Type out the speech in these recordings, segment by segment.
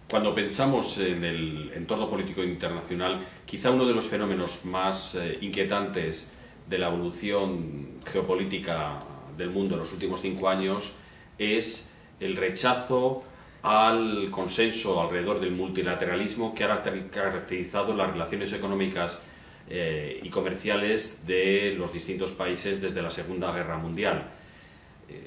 Cuando pensamos en el entorno político internacional, quizá uno de los fenómenos más inquietantes de la evolución geopolítica del mundo en los últimos 5 años es el rechazo al consenso alrededor del multilateralismo que ha caracterizado las relaciones económicas y comerciales de los distintos países desde la Segunda Guerra Mundial.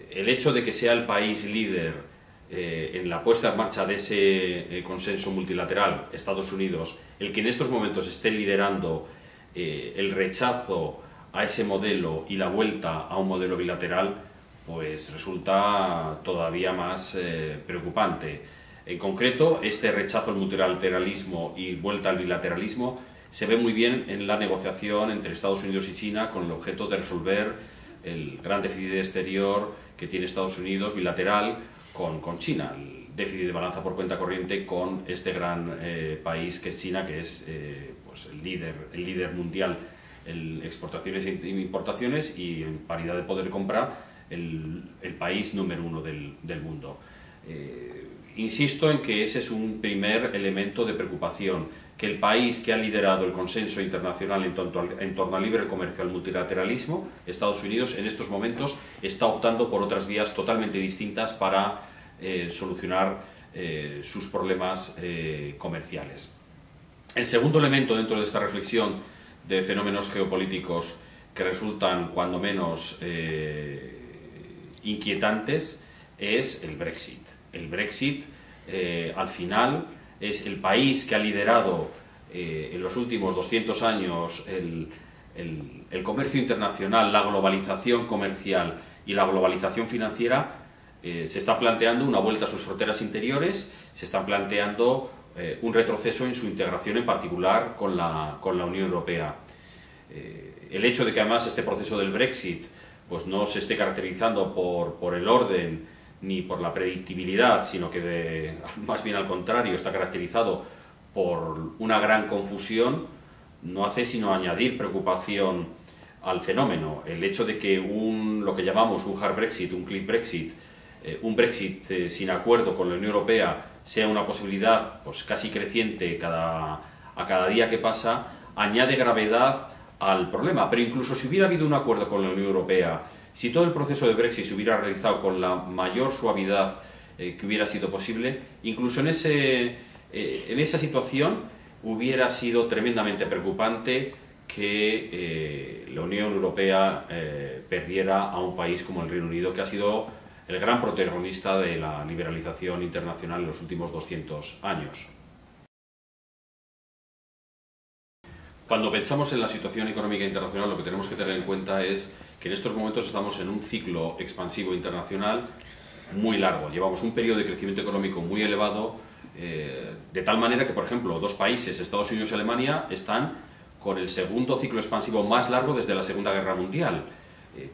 El hecho de que sea el país líder en la puesta en marcha de ese consenso multilateral, Estados Unidos, el que en estos momentos esté liderando el rechazo a ese modelo y la vuelta a un modelo bilateral, pues resulta todavía más preocupante. En concreto, este rechazo al multilateralismo y vuelta al bilateralismo se ve muy bien en la negociación entre Estados Unidos y China con el objeto de resolver el gran déficit exterior que tiene Estados Unidos bilateral con China, el déficit de balanza por cuenta corriente con este gran país que es China, que es pues el líder mundial en exportaciones e importaciones y en paridad de poder de compra el país número 1 del mundo. Insisto en que ese es un primer elemento de preocupación, que el país que ha liderado el consenso internacional en torno al libre comercio, al multilateralismo, Estados Unidos, en estos momentos está optando por otras vías totalmente distintas para solucionar sus problemas comerciales. El segundo elemento dentro de esta reflexión de fenómenos geopolíticos que resultan cuando menos inquietantes es el Brexit. El Brexit, al final, es el país que ha liderado en los últimos 200 años el comercio internacional, la globalización comercial y la globalización financiera. Se está planteando una vuelta a sus fronteras interiores, se está planteando un retroceso en su integración, en particular con la Unión Europea. El hecho de que además este proceso del Brexit pues no se esté caracterizando por el orden ni por la predictibilidad, sino que más bien al contrario está caracterizado por una gran confusión, no hace sino añadir preocupación al fenómeno. El hecho de que lo que llamamos un hard Brexit, un cliff Brexit, un Brexit sin acuerdo con la Unión Europea sea una posibilidad pues casi creciente a cada día que pasa, añade gravedad al problema. Pero incluso si hubiera habido un acuerdo con la Unión Europea, si todo el proceso de Brexit se hubiera realizado con la mayor suavidad que hubiera sido posible, incluso en esa situación hubiera sido tremendamente preocupante que la Unión Europea perdiera a un país como el Reino Unido, que ha sido el gran protagonista de la liberalización internacional en los últimos 200 años. Cuando pensamos en la situación económica internacional, lo que tenemos que tener en cuenta es que en estos momentos estamos en un ciclo expansivo internacional muy largo. Llevamos un periodo de crecimiento económico muy elevado, de tal manera que, por ejemplo, dos países, Estados Unidos y Alemania, están con el segundo ciclo expansivo más largo desde la Segunda Guerra Mundial.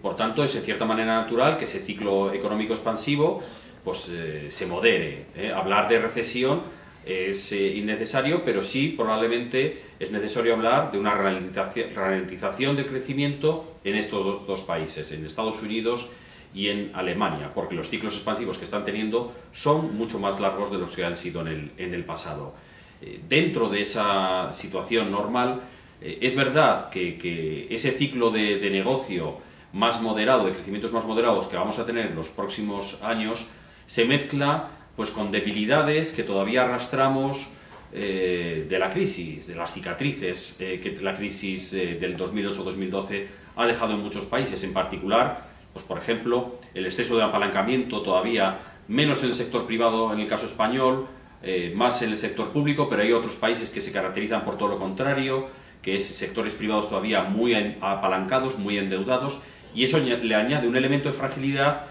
Por tanto, es en cierta manera natural que ese ciclo económico expansivo pues, se modere. Hablar de recesión es innecesario, pero sí probablemente es necesario hablar de una ralentización del crecimiento en estos dos países, en Estados Unidos y en Alemania, porque los ciclos expansivos que están teniendo son mucho más largos de los que han sido en el pasado. Dentro de esa situación normal, es verdad que ese ciclo de negocio más moderado, de crecimientos más moderados que vamos a tener en los próximos años, se mezcla pues con debilidades que todavía arrastramos de la crisis, de las cicatrices que la crisis del 2008-2012 ha dejado en muchos países, en particular, pues por ejemplo, el exceso de apalancamiento todavía menos en el sector privado, en el caso español, más en el sector público, pero hay otros países que se caracterizan por todo lo contrario, que es sectores privados todavía muy apalancados, muy endeudados, y eso le añade un elemento de fragilidad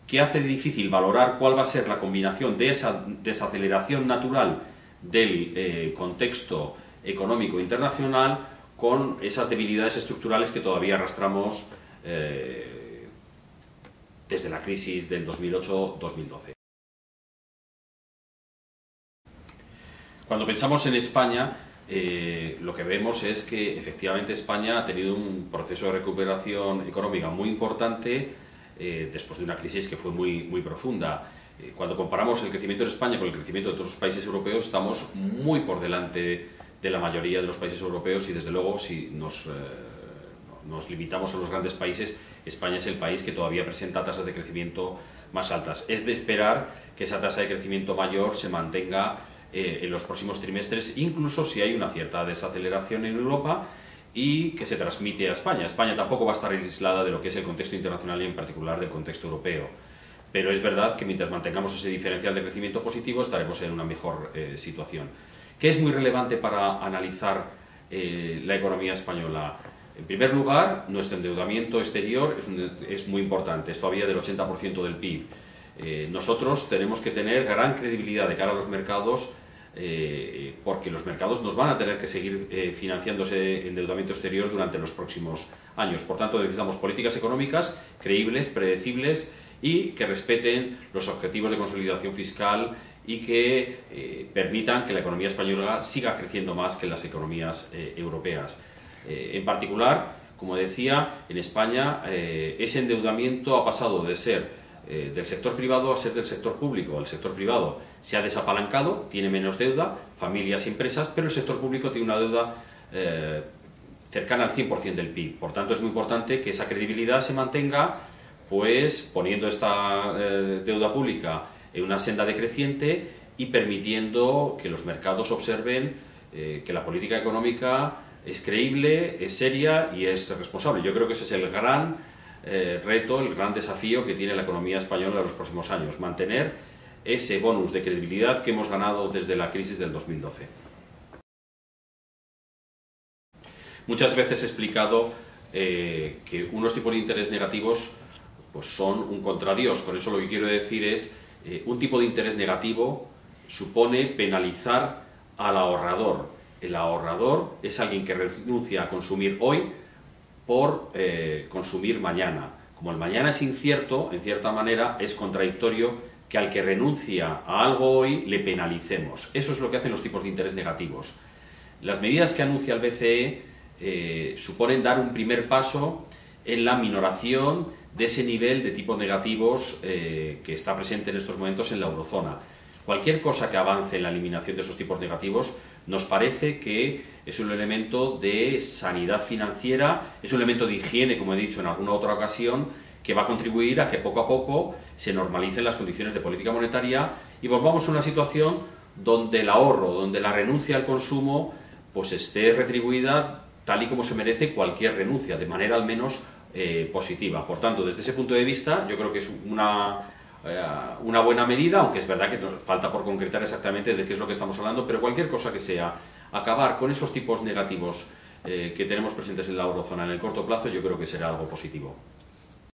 que hace difícil valorar cuál va a ser la combinación de esa desaceleración natural del contexto económico internacional con esas debilidades estructurales que todavía arrastramos desde la crisis del 2008-2012. Cuando pensamos en España, lo que vemos es que efectivamente España ha tenido un proceso de recuperación económica muy importante después de una crisis que fue muy profunda. Cuando comparamos el crecimiento de España con el crecimiento de otros países europeos, estamos muy por delante de la mayoría de los países europeos y, desde luego, si nos limitamos a los grandes países, España es el país que todavía presenta tasas de crecimiento más altas. Es de esperar que esa tasa de crecimiento mayor se mantenga en los próximos trimestres, incluso si hay una cierta desaceleración en Europa y que se transmite a España. España tampoco va a estar aislada de lo que es el contexto internacional y en particular del contexto europeo. Pero es verdad que mientras mantengamos ese diferencial de crecimiento positivo estaremos en una mejor situación. ¿Qué es muy relevante para analizar la economía española? En primer lugar, nuestro endeudamiento exterior es muy importante, es todavía del 80% del PIB. Nosotros tenemos que tener gran credibilidad de cara a los mercados, porque los mercados nos van a tener que seguir financiando ese endeudamiento exterior durante los próximos años. Por tanto, necesitamos políticas económicas creíbles, predecibles y que respeten los objetivos de consolidación fiscal y que permitan que la economía española siga creciendo más que las economías europeas. En particular, como decía, en España ese endeudamiento ha pasado de ser del sector privado a ser del sector público. El sector privado se ha desapalancado, tiene menos deuda, familias y empresas, pero el sector público tiene una deuda cercana al 100% del PIB. Por tanto, es muy importante que esa credibilidad se mantenga, pues poniendo esta deuda pública en una senda decreciente y permitiendo que los mercados observen que la política económica es creíble, es seria y es responsable. Yo creo que ese es el gran reto, el gran desafío que tiene la economía española en los próximos años, mantener ese bonus de credibilidad que hemos ganado desde la crisis del 2012. Muchas veces he explicado que unos tipos de interés negativos pues son un contradios. Con eso lo que quiero decir es un tipo de interés negativo supone penalizar al ahorrador. El ahorrador es alguien que renuncia a consumir hoy por consumir mañana. Como el mañana es incierto, en cierta manera es contradictorio que al que renuncia a algo hoy le penalicemos. Eso es lo que hacen los tipos de interés negativos. Las medidas que anuncia el BCE suponen dar un primer paso en la minoración de ese nivel de tipos negativos que está presente en estos momentos en la eurozona. Cualquier cosa que avance en la eliminación de esos tipos negativos nos parece que es un elemento de sanidad financiera, es un elemento de higiene, como he dicho en alguna otra ocasión, que va a contribuir a que poco a poco se normalicen las condiciones de política monetaria y volvamos a una situación donde el ahorro, donde la renuncia al consumo, pues esté retribuida tal y como se merece cualquier renuncia, de manera al menos positiva. Por tanto, desde ese punto de vista, yo creo que es una buena medida, aunque es verdad que falta por concretar exactamente de qué es lo que estamos hablando, pero cualquier cosa que sea acabar con esos tipos negativos que tenemos presentes en la eurozona en el corto plazo, yo creo que será algo positivo.